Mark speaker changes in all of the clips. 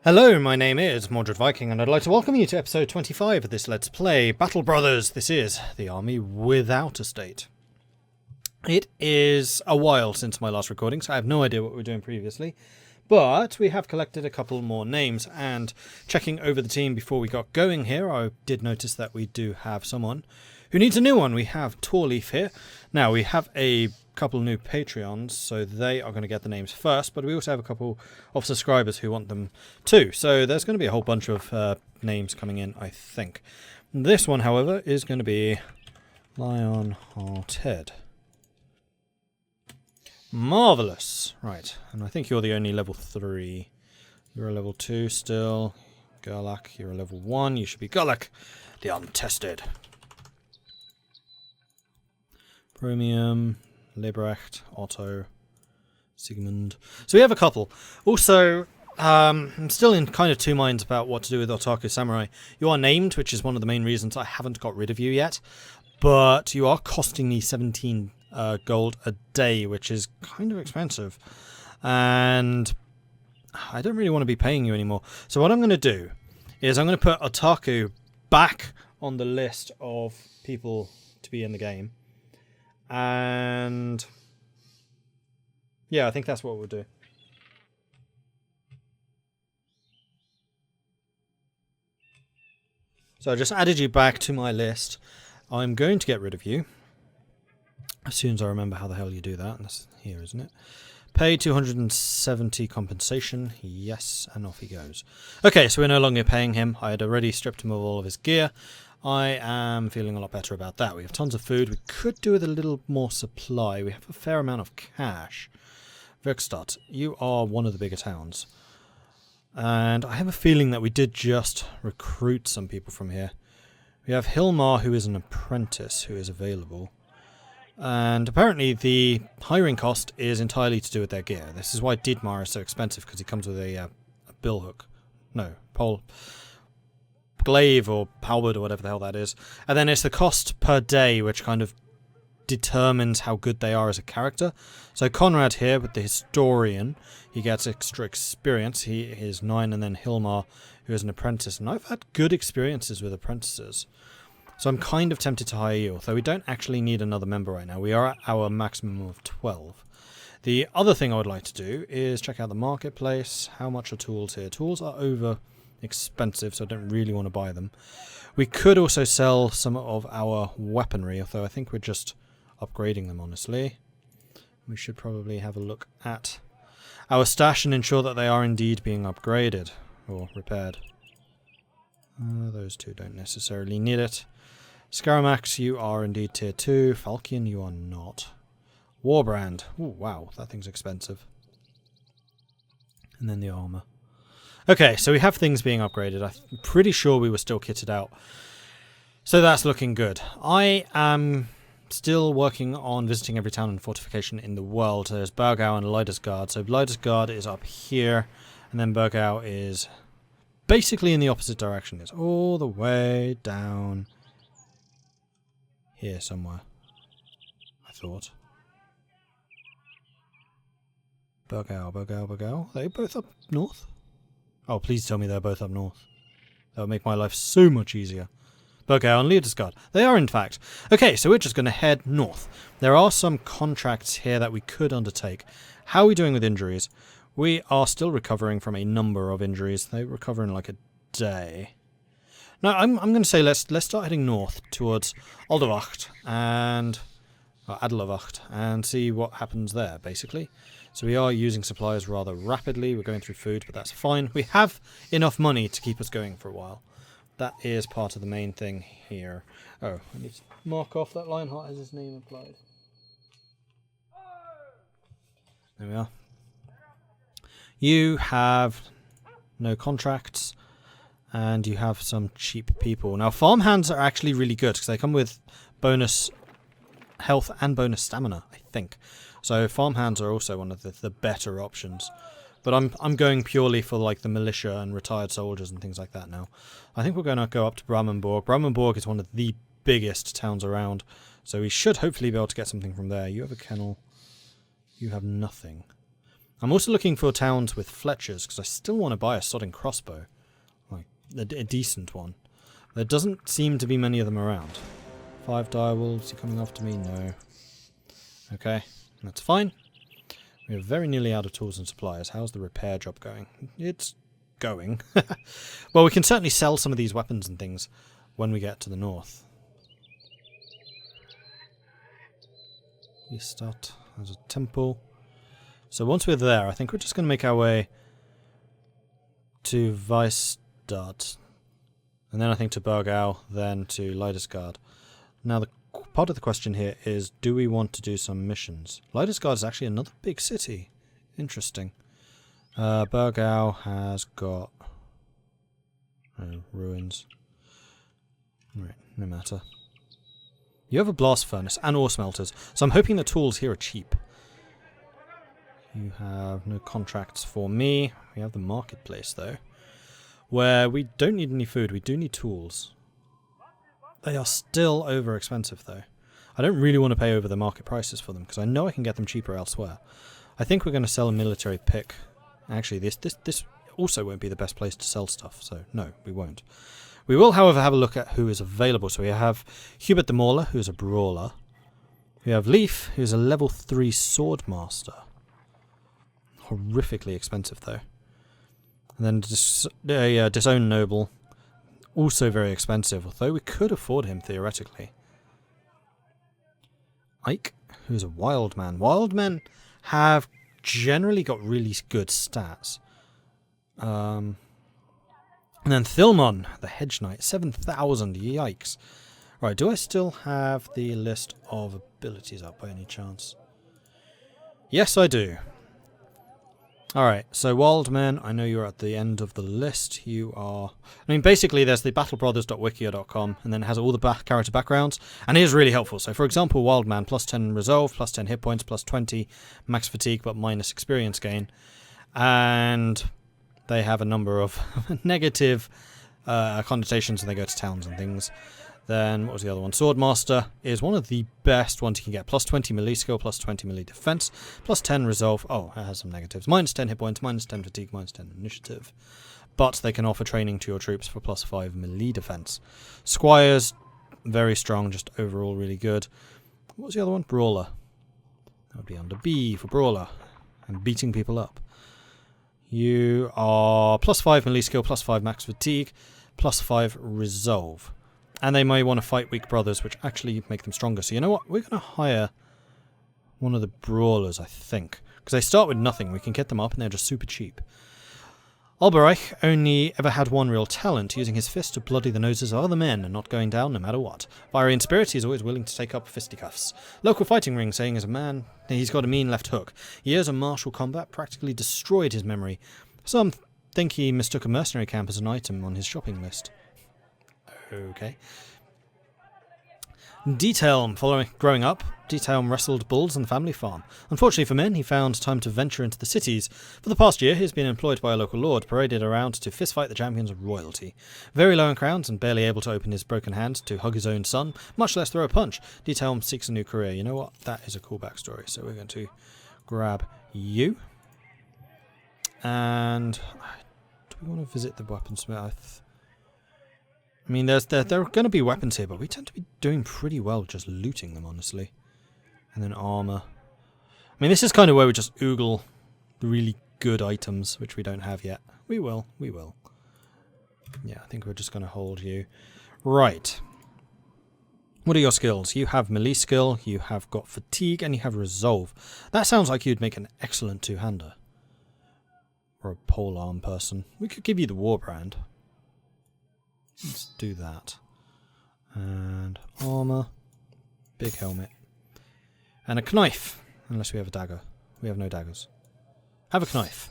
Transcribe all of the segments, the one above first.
Speaker 1: Hello, my name is Mordred Viking, and I'd like to welcome you to episode 25 of this Let's Play Battle Brothers. This is the army without a state. It is a while since my last recording, so I have no idea what we were doing previously, but we have collected a couple more names, and checking over the team before we got going here, I did notice that we do have someone who needs a new one. We have Torleaf here. Now, we have a couple new Patreons, so they are going to get the names first, but we also have a couple of subscribers who want them too, so there's going to be a whole bunch of names coming in, I think. This one, however, is going to be Lionhearted. Marvellous. Right, and I think you're the only level 3. You're a level 2 still. Gerlach, you're a level 1. You should be Gerlach, the untested. Chromium, Lebrecht, Otto, Sigmund. So we have a couple. Also, I'm still in kind of two minds about what to do with Otaku Samurai. You are named, which is one of the main reasons I haven't got rid of you yet. But you are costing me 17 gold a day, which is kind of expensive. And I don't really want to be paying you anymore. So what I'm going to do is I'm going to put Otaku back on the list of people to be in the game. And yeah, I think that's what we'll do. So I just added you back to my list. I'm going to get rid of you as soon as I remember how the hell you do that. That's here, isn't it? Pay 270 compensation. Yes, and off he goes. Okay, so we're no longer paying him. I had already stripped him of all of his gear. I am feeling a lot better about that. We have tons of food. We could do with a little more supply. We have a fair amount of cash. Werkstatt, you are one of the bigger towns. And I have a feeling that we did just recruit some people from here. We have Hilmar, who is an apprentice, who is available. And apparently the hiring cost is entirely to do with their gear. This is why Dietmar is so expensive, because he comes with a billhook. No, pole. Glaive or halberd or whatever the hell that is. And then it's the cost per day which kind of determines how good they are as a character. So Conrad here with the historian, he gets extra experience. He is 9, and then Hilmar, who is an apprentice. And I've had good experiences with apprentices. So I'm kind of tempted to hire you, although we don't actually need another member right now. We are at our maximum of 12. The other thing I would like to do is check out the marketplace. How much are tools here? Tools are over expensive, so I don't really want to buy them. We could also sell some of our weaponry, although I think we're just upgrading them, honestly. We should probably have a look at our stash and ensure that they are indeed being upgraded or repaired. Those two don't necessarily need it. Scaramax, you are indeed tier 2. Falcon, you are not. Warbrand, oh wow, that thing's expensive. And then the armor. Okay, so we have things being upgraded. I'm pretty sure we were still kitted out. So that's looking good. I am still working on visiting every town and fortification in the world. There's Bergau and Leidesgard. So Leidesgard is up here, and then Bergau is basically in the opposite direction. It's all the way down here somewhere, I thought. Bergau. Are they both up north? Oh, please tell me they're both up north. That would make my life so much easier. Bergau and Leidesgard. They are, in fact. Okay, so we're just going to head north. There are some contracts here that we could undertake. How are we doing with injuries? We are still recovering from a number of injuries. They recover in like a day. No, I'm going to say let's start heading north towards Alderwacht and Adelwacht and see what happens there, basically. So we are using supplies rather rapidly. We're going through food, but that's fine. We have enough money to keep us going for a while. That is part of the main thing here. Oh, I need to mark off that Lionheart has his name applied. There we are. You have no contracts, and you have some cheap people. Now, farmhands are actually really good because they come with bonus health and bonus stamina, I think. So farmhands are also one of the better options. But I'm going purely for like the militia and retired soldiers and things like that now. I think we're going to go up to Bramenborg. Bramenborg is one of the biggest towns around, so we should hopefully be able to get something from there. You have a kennel. You have nothing. I'm also looking for towns with Fletchers, because I still want to buy a sodding crossbow. Like, a decent one. There doesn't seem to be many of them around. 5 direwolves, you coming after me? No. Okay, that's fine. We're very nearly out of tools and supplies. How's the repair job going? It's going. Well, we can certainly sell some of these weapons and things when we get to the north. We start as a temple. So once we're there, I think we're just going to make our way to Weisstadt. And then I think to Burgau, then to Leidesgard. Now the part of the question here is, do we want to do some missions? Leidesgard is actually another big city. Interesting. Burgau has got ruins. Right, no matter. You have a blast furnace and ore smelters, so I'm hoping the tools here are cheap. You have no contracts for me. We have the marketplace though, where we don't need any food, we do need tools. They are still over expensive though. I don't really want to pay over the market prices for them because I know I can get them cheaper elsewhere. I think we're going to sell a military pick. Actually, this also won't be the best place to sell stuff, so no, we won't. We will, however, have a look at who is available. So we have Hubert the Mauler, who is a brawler. We have Leif, who is a level 3 swordmaster. Horrifically expensive, though. And then Disowned Noble, also very expensive, although we could afford him, theoretically. Ike, who is a wild man. Wild men have generally got really good stats. And then Thilmon, the Hedge Knight, 7,000, yikes. Right, do I still have the list of abilities up by any chance? Yes, I do. Alright, so Wild Men, I know you're at the end of the list. You are... I mean, basically, there's the battlebrothers.wikia.com, and then it has all the character backgrounds, and it is really helpful. So, for example, Wild Man, plus 10 resolve, plus 10 hit points, plus 20 max fatigue, but minus experience gain. And they have a number of negative connotations when they go to towns and things. Then, what was the other one? Swordmaster is one of the best ones you can get. Plus 20 melee skill, plus 20 melee defense, plus 10 resolve. Oh, it has some negatives. Minus 10 hit points, minus 10 fatigue, minus 10 initiative. But they can offer training to your troops for plus 5 melee defense. Squires, very strong, just overall really good. What was the other one? Brawler. That would be under B for Brawler. And beating people up. You are plus 5 melee skill, plus 5 max fatigue, plus 5 resolve. And they may want to fight weak brothers, which actually make them stronger. So you know what? We're going to hire one of the brawlers, I think. Because they start with nothing. We can get them up and they're just super cheap. Alberich only ever had one real talent, using his fist to bloody the noses of other men and not going down no matter what. Fiery in spirit, he's always willing to take up fisticuffs. Local fighting ring saying as a man, he's got a mean left hook. Years of martial combat practically destroyed his memory. Some think he mistook a mercenary camp as an item on his shopping list. Okay. Detailm, growing up, Detailm wrestled bulls on the family farm. Unfortunately for men, he found time to venture into the cities. For the past year, he has been employed by a local lord, paraded around to fistfight the champions of royalty. Very low in crowns and barely able to open his broken hand to hug his own son, much less throw a punch. Detailm seeks a new career. You know what? That is a cool backstory. So we're going to grab you. And do we want to visit the weaponsmith? I mean, there are going to be weapons here, but we tend to be doing pretty well just looting them, honestly. And then armor. I mean, this is kind of where we just oogle the really good items, which we don't have yet. We will. Yeah, I think we're just going to hold you. Right. What are your skills? You have melee skill, you have got fatigue, and you have resolve. That sounds like you'd make an excellent two-hander. Or a polearm person. We could give you the war brand. Let's do that. And armor. Big helmet. And a knife. Unless we have a dagger. We have no daggers. Have a knife.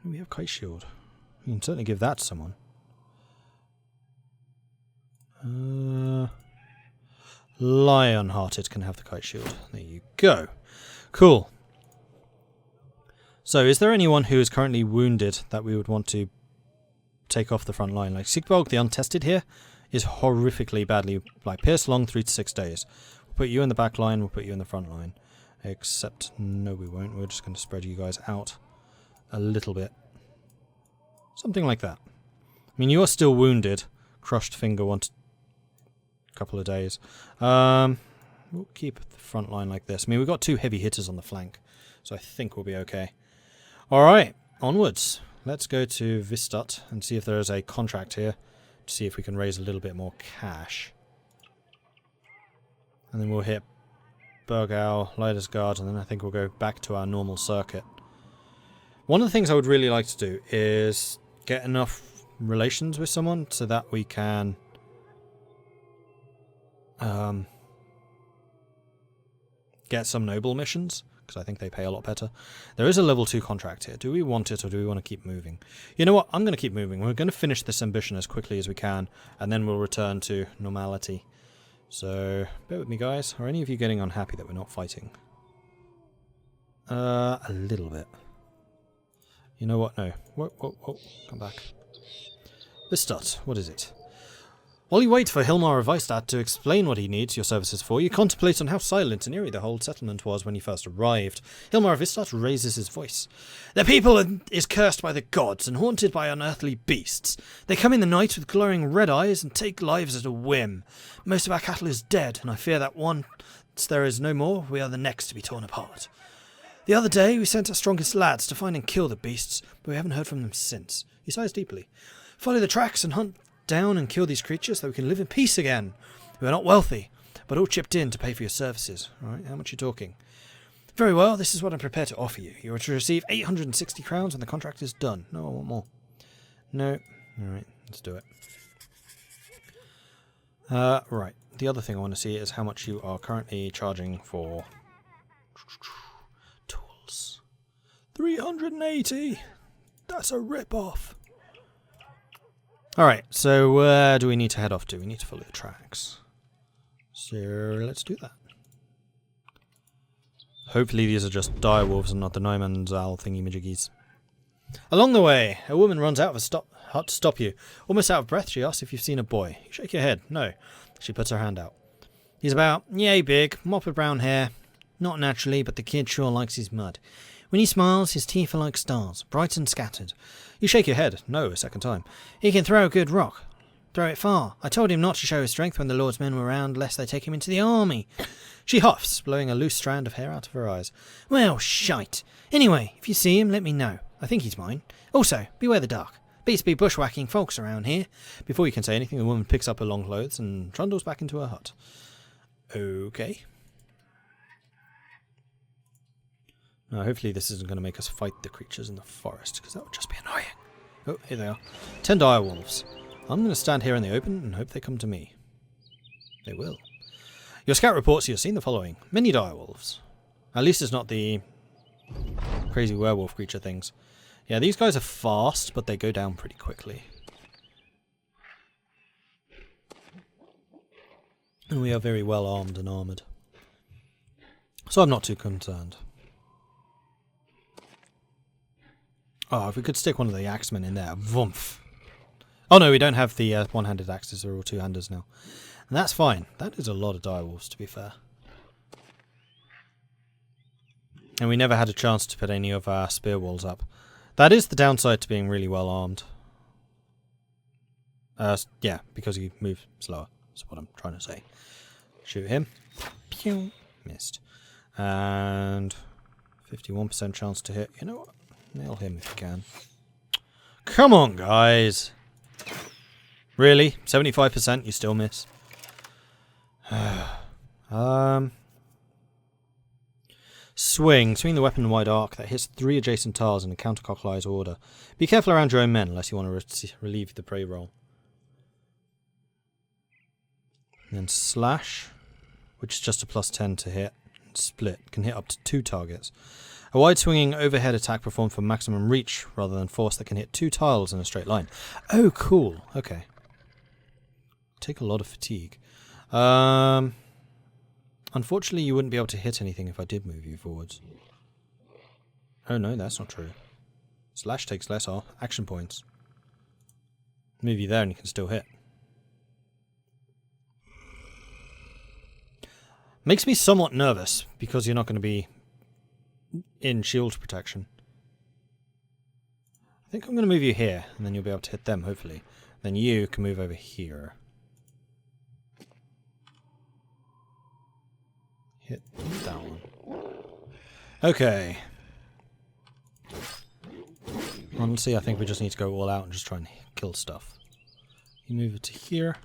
Speaker 1: We have kite shield. You can certainly give that to someone. Lionhearted can have the kite shield. There you go. Cool. So, is there anyone who is currently wounded that we would want to take off the front line? Like Sigvalg, the Untested here, is horrifically badly, like, pierced long 3 to 6 days. We'll put you in the back line, we'll put you in the front line. Except, no we won't. We're just going to spread you guys out a little bit. Something like that. I mean, you are still wounded. Crushed finger a couple of days. We'll keep the front line like this. I mean, we've got 2 heavy hitters on the flank, so I think we'll be okay. Alright, onwards. Let's go to Vistat and see if there is a contract here to see if we can raise a little bit more cash. And then we'll hit Burgau, Leidersgaard, and then I think we'll go back to our normal circuit. One of the things I would really like to do is get enough relations with someone so that we can get some noble missions, because I think they pay a lot better. There is a level 2 contract here. Do we want it or do we want to keep moving? You know what? I'm going to keep moving. We're going to finish this ambition as quickly as we can, and then we'll return to normality. So, bear with me, guys. Are any of you getting unhappy that we're not fighting? A little bit. You know what? No. Whoa. Come back. Vistat, what is it? While you wait for Hilmar of Weistad to explain what he needs your services for, you contemplate on how silent and eerie the whole settlement was when you first arrived. Hilmar of Weistad raises his voice. The people is cursed by the gods and haunted by unearthly beasts. They come in the night with glowing red eyes and take lives at a whim. Most of our cattle is dead, and I fear that once there is no more, we are the next to be torn apart. The other day, we sent our strongest lads to find and kill the beasts, but we haven't heard from them since. He sighs deeply. Follow the tracks and hunt down and kill these creatures so we can live in peace again. We are not wealthy, but all chipped in to pay for your services. Alright, how much are you talking? Very well, this is what I'm prepared to offer you. You are to receive 860 crowns when the contract is done. No, I want more. No. Alright, let's do it. Right. The other thing I want to see is how much you are currently charging for tools. 380! That's a rip-off. Alright, so where do we need to head off to? We need to follow the tracks. So let's do that. Hopefully these are just direwolves and not the Neumannsal thingy-majiggies. Along the way, a woman runs out of a hut to stop you. Almost out of breath, she asks if you've seen a boy. You shake your head. No. She puts her hand out. He's about yay big, mop of brown hair. Not naturally, but the kid sure likes his mud. When he smiles, his teeth are like stars, bright and scattered. You shake your head. No, a second time. He can throw a good rock. Throw it far. I told him not to show his strength when the Lord's men were round, lest they take him into the army. She huffs, blowing a loose strand of hair out of her eyes. Well, shite. Anyway, if you see him, let me know. I think he's mine. Also, beware the dark. Beats be bushwhacking folks around here. Before you can say anything, the woman picks up her long clothes and trundles back into her hut. Okay. Now, hopefully this isn't going to make us fight the creatures in the forest, because that would just be annoying. Oh, here they are. 10 direwolves. I'm going to stand here in the open and hope they come to me. They will. Your scout reports you have seen the following. Many direwolves. At least it's not the crazy werewolf creature things. Yeah, these guys are fast, but they go down pretty quickly. And we are very well armed and armoured. So I'm not too concerned. Oh, if we could stick one of the axemen in there. Vumph. Oh no, we don't have the one-handed axes. They're all two-handers now. And that's fine. That is a lot of direwolves, to be fair. And we never had a chance to put any of our spear walls up. That is the downside to being really well armed. Yeah, because you move slower. That's what I'm trying to say. Shoot him. Pew. Missed. And 51% chance to hit. You know what? Nail him if you can. Come on, guys. Really? 75%? You still miss? Swing. Swing the weapon in wide arc that hits 3 adjacent tiles in a counterclockwise order. Be careful around your own men unless you want to relieve the prey roll. And then slash, which is just a +10 to hit. Split. Can hit up to 2 targets. A wide swinging overhead attack performed for maximum reach rather than force that can hit 2 tiles in a straight line. Oh, cool. Okay. Take a lot of fatigue. Unfortunately, you wouldn't be able to hit anything if I did move you forwards. Oh no, that's not true. Slash takes less action points. Move you there and you can still hit. Makes me somewhat nervous, because you're not going to be in shield protection. I think I'm going to move you here, and then you'll be able to hit them, hopefully. Then you can move over here. Hit that one. Okay. Honestly, I think we just need to go all out and just try and kill stuff. You move it to here.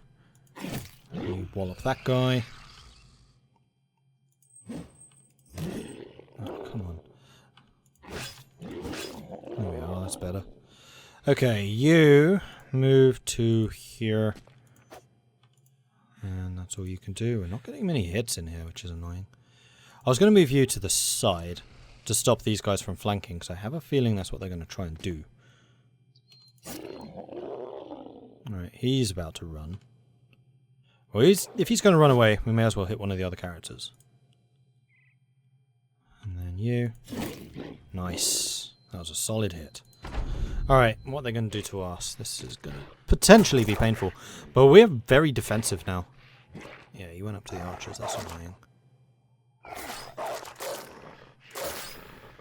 Speaker 1: You wall up that guy. Oh, come on. There we are, that's better. Okay, you move to here. And that's all you can do. We're not getting many hits in here, which is annoying. I was going to move you to the side to stop these guys from flanking, because I have a feeling that's what they're going to try and do. Alright, he's about to run. Well, if he's going to run away, we may as well hit one of the other characters. And then you. Nice. That was a solid hit. Alright, what they're going to do to us. This is going to potentially be painful. But we're very defensive now. Yeah, you went up to the archers. That's annoying.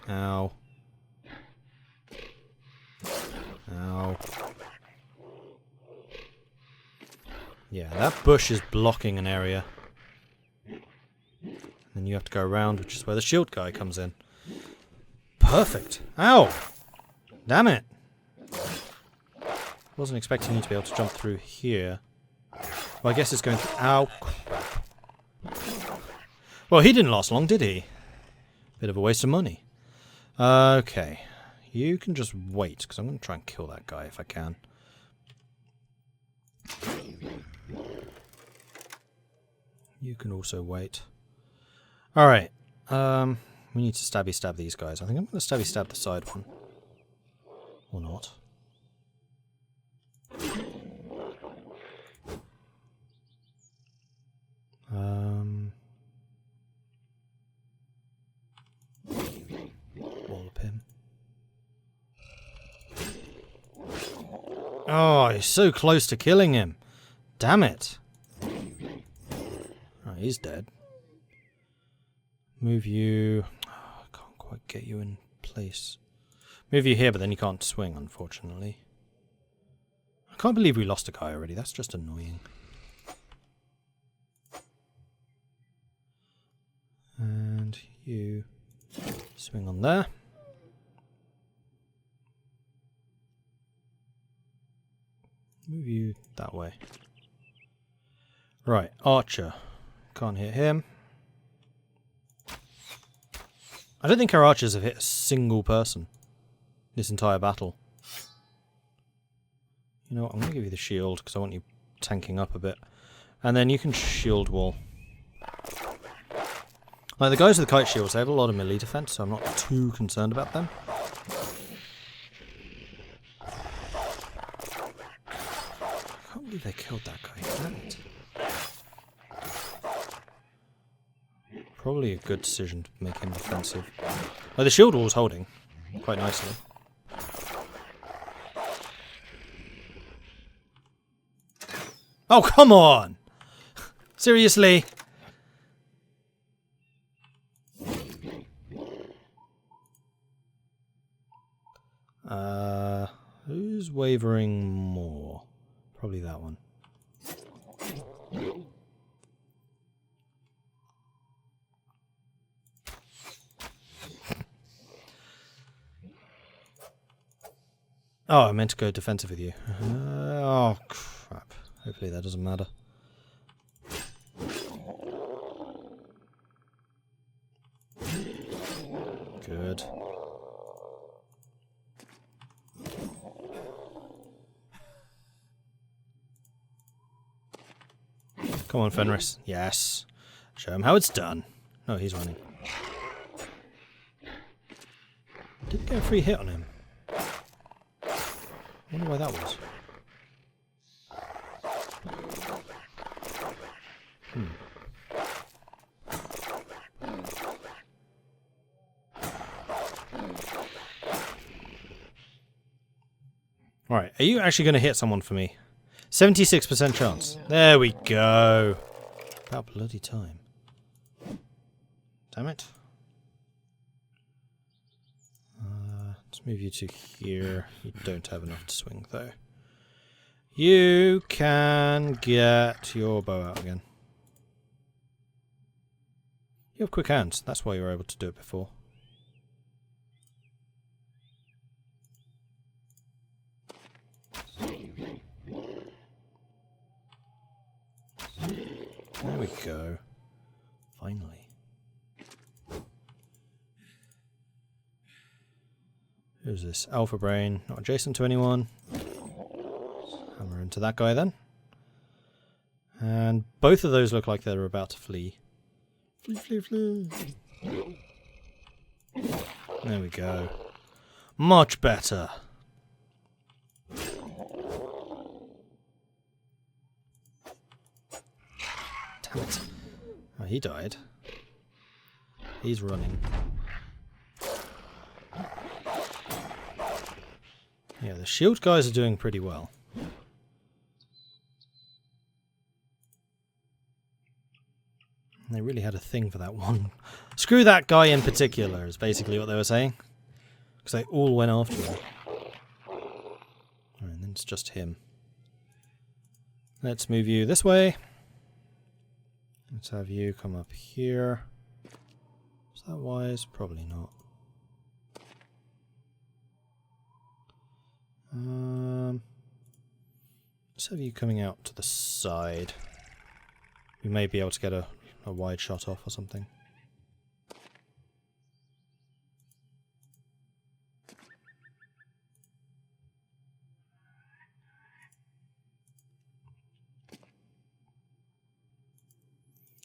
Speaker 1: Ow. Ow. Yeah, that bush is blocking an area. Then you have to go around, which is where the shield guy comes in. Perfect. Ow! Damn it! Wasn't expecting you to be able to jump through here. Well, I guess it's going to... Ow! Well, he didn't last long, did he? Bit of a waste of money. Okay. You can just wait, because I'm going to try and kill that guy if I can. You can also wait. Alright. We need to stabby stab these guys. I think I'm going to stabby stab the side one. Or not. Wallop him. Oh, he's so close to killing him. Damn it. Oh, he's dead. Move you... Oh, I can't quite get you in place. Move you here, but then you can't swing, unfortunately. I can't believe we lost a guy already. That's just annoying. And you swing on there. Move you that way. Right, Archer. Can't hit him. I don't think our archers have hit a single person this entire battle. You know what, I'm going to give you the shield because I want you tanking up a bit. And then you can shield wall. Like the guys with the kite shields, they have a lot of melee defense, so I'm not too concerned about them. I can't believe they killed that guy. Damn it. Probably a good decision to make him defensive. Oh, the shield wall's holding quite nicely. Oh, come on! Seriously? Who's wavering more? Probably that one. Oh, I meant to go defensive with you. Oh, crap. Hopefully that doesn't matter. Good. Come on, Fenris. Yes. Show him how it's done. No, he's running. Didn't get a free hit on him. I wonder why that was. Alright, are you actually going to hit someone for me? 76% chance. There we go. About bloody time. Damn it. Let's move you to here. You don't have enough to swing, though. You can get your bow out again. You have quick hands. That's why you were able to do it before. There we go. Finally. Who's this? Alpha Brain. Not adjacent to anyone. Hammer into that guy then. And both of those look like they're about to flee. Flee, flee, flee. There we go. Much better. Damn it. Oh, he died. He's running. Yeah, the shield guys are doing pretty well. They really had a thing for that one. Screw that guy in particular, is basically what they were saying. Because they all went after him. Alright, then it's just him. Let's move you this way. Let's have you come up here. Is that wise? Probably not. Let's have you coming out to the side. We may be able to get a wide shot off or something.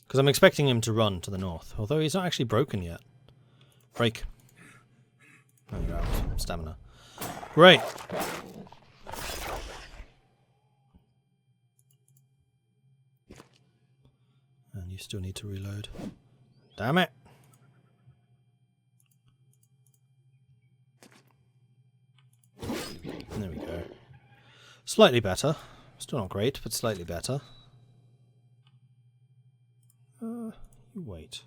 Speaker 1: Because I'm expecting him to run to the north, although he's not actually broken yet. Break. Oh, you're out. Stamina. Great. And you still need to reload. Damn it. There we go. Slightly better. Still not great, but slightly better. You wait.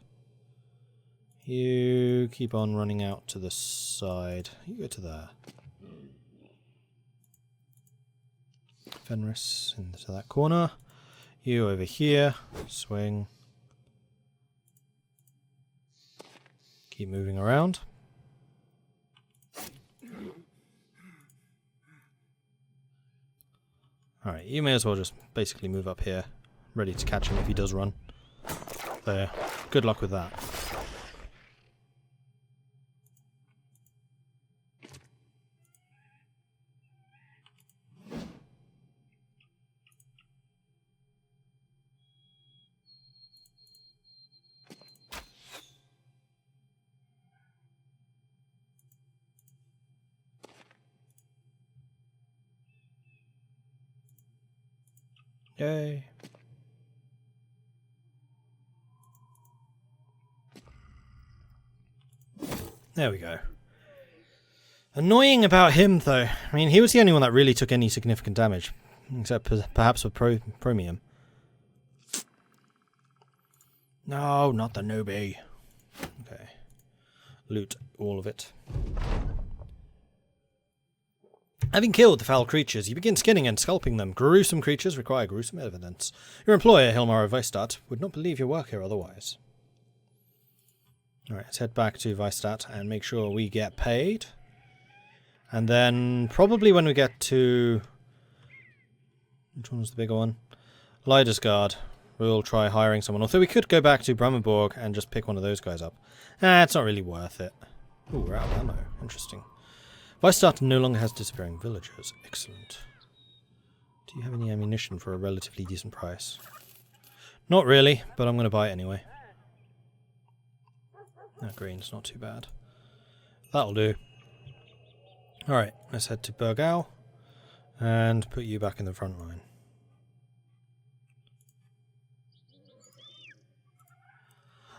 Speaker 1: You keep on running out to the side. You go to there. Fenris into that corner. You over here. Swing. Keep moving around. Alright, you may as well just basically move up here. Ready to catch him if he does run. There. Good luck with that. Yay. There we go. Annoying about him, though. I mean, he was the only one that really took any significant damage. Except perhaps with Promium. No, not the newbie. Okay. Loot all of it. Having killed the foul creatures, you begin skinning and scalping them. Gruesome creatures require gruesome evidence. Your employer, Hilmar of Weisstadt, would not believe your work here otherwise. Alright, let's head back to Weisstadt and make sure we get paid. And then, probably when we get to... which one was the bigger one? Leidersgard. We'll try hiring someone. Although we could go back to Bremenborg and just pick one of those guys up. It's not really worth it. Ooh, we're out of ammo. Interesting. Weisstadt no longer has disappearing villagers. Excellent. Do you have any ammunition for a relatively decent price? Not really, but I'm going to buy it anyway. That green's not too bad. That'll do. Alright, let's head to Burgau and put you back in the front line.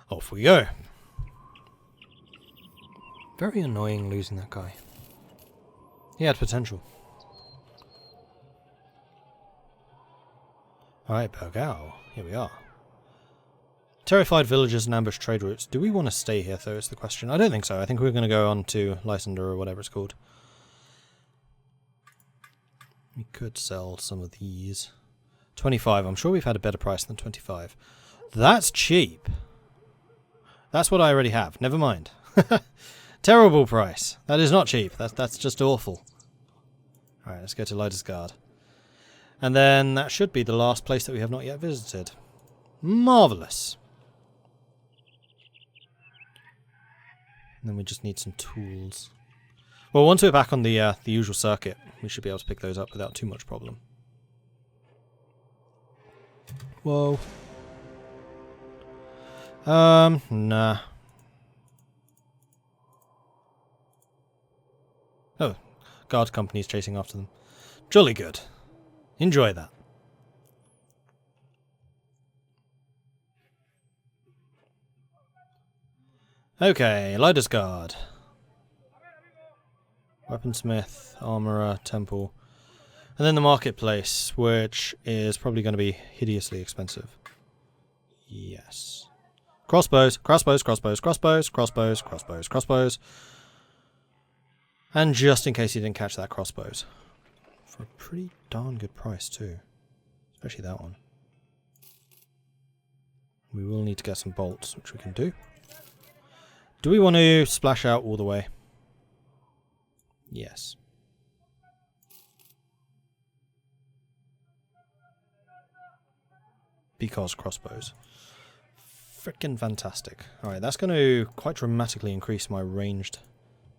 Speaker 1: Off we go. Very annoying losing that guy. He had potential. Alright, Burgau. Here we are. Terrified villagers and ambush trade routes. Do we want to stay here, though, is the question. I don't think so. I think we're going to go on to Lysander or whatever it's called. We could sell some of these. 25. I'm sure we've had a better price than 25. That's cheap. That's what I already have. Never mind. Terrible price. That is not cheap. That's just awful. Alright, let's go to Leidesgard. And then that should be the last place that we have not yet visited. Marvellous. And then we just need some tools. Well, once we're back on the usual circuit, we should be able to pick those up without too much problem. Whoa. Nah. Oh, guard company's chasing after them. Jolly good. Enjoy that. Okay, Leidesgard. Weaponsmith, armourer, temple. And then the marketplace, which is probably going to be hideously expensive. Yes. Crossbows, crossbows, crossbows, crossbows, crossbows, crossbows, crossbows. And just in case you didn't catch that, crossbows. For a pretty darn good price too. Especially that one. We will need to get some bolts, which we can do. Do we want to splash out all the way? Yes. Because crossbows. Frickin' fantastic. Alright, that's going to quite dramatically increase my ranged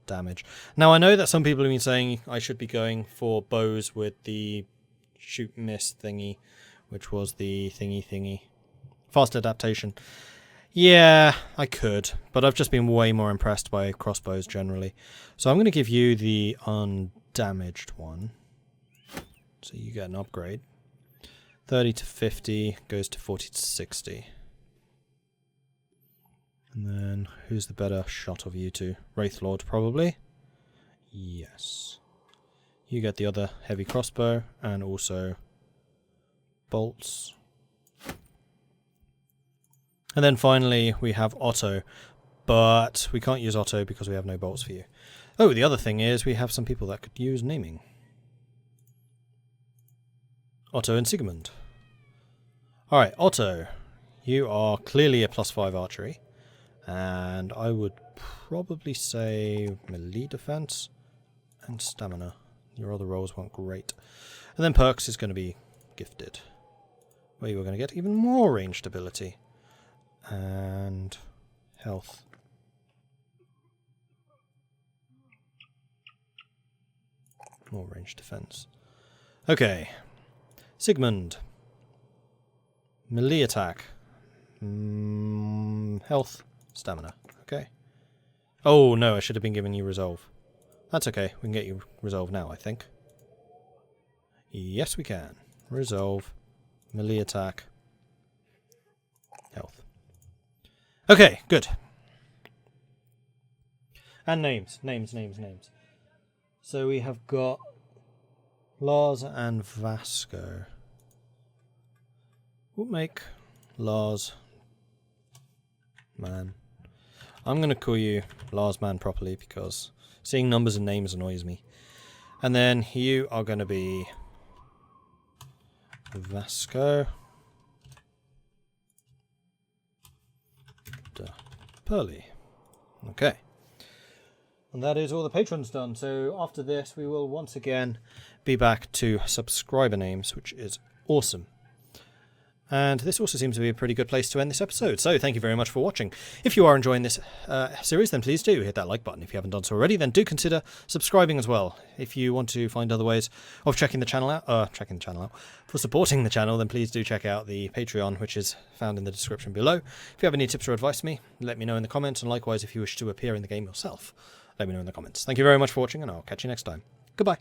Speaker 1: damage. Now, I know that some people have been saying I should be going for bows with the shoot miss thingy, which was the thingy. Fast adaptation. Yeah, I could, but I've just been way more impressed by crossbows generally. So I'm going to give you the undamaged one. So you get an upgrade. 30 to 50 goes to 40 to 60. And then, who's the better shot of you two? Wraithlord, probably? Yes. You get the other heavy crossbow, and also bolts. And then finally, we have Otto. But we can't use Otto because we have no bolts for you. Oh, the other thing is, we have some people that could use naming. Otto and Sigmund. Alright, Otto. You are clearly a +5 archery. And I would probably say melee defense and stamina. Your other rolls weren't great. And then perks is going to be gifted, where you are going to get even more ranged ability. And health. More ranged defense. Okay. Sigmund. Melee attack. Health. Stamina. Okay. Oh no, I should have been giving you resolve. That's okay. We can get you resolve now, I think. Yes, we can. Resolve. Melee attack. Health. Okay, good. And names. Names. So we have got Lars and Vasco. We'll make Lars Man. I'm going to call you Lars Man properly because seeing numbers and names annoys me. And then you are going to be Vasco. Pearly. Okay. And that is all the patrons done. So after this, we will once again be back to subscriber names, which is awesome. And this also seems to be a pretty good place to end this episode. So thank you very much for watching. If you are enjoying this series, then please do hit that like button. If you haven't done so already, then do consider subscribing as well. If you want to find other ways of checking the channel out, for supporting the channel, then please do check out the Patreon, which is found in the description below. If you have any tips or advice for me, let me know in the comments. And likewise, if you wish to appear in the game yourself, let me know in the comments. Thank you very much for watching, and I'll catch you next time. Goodbye.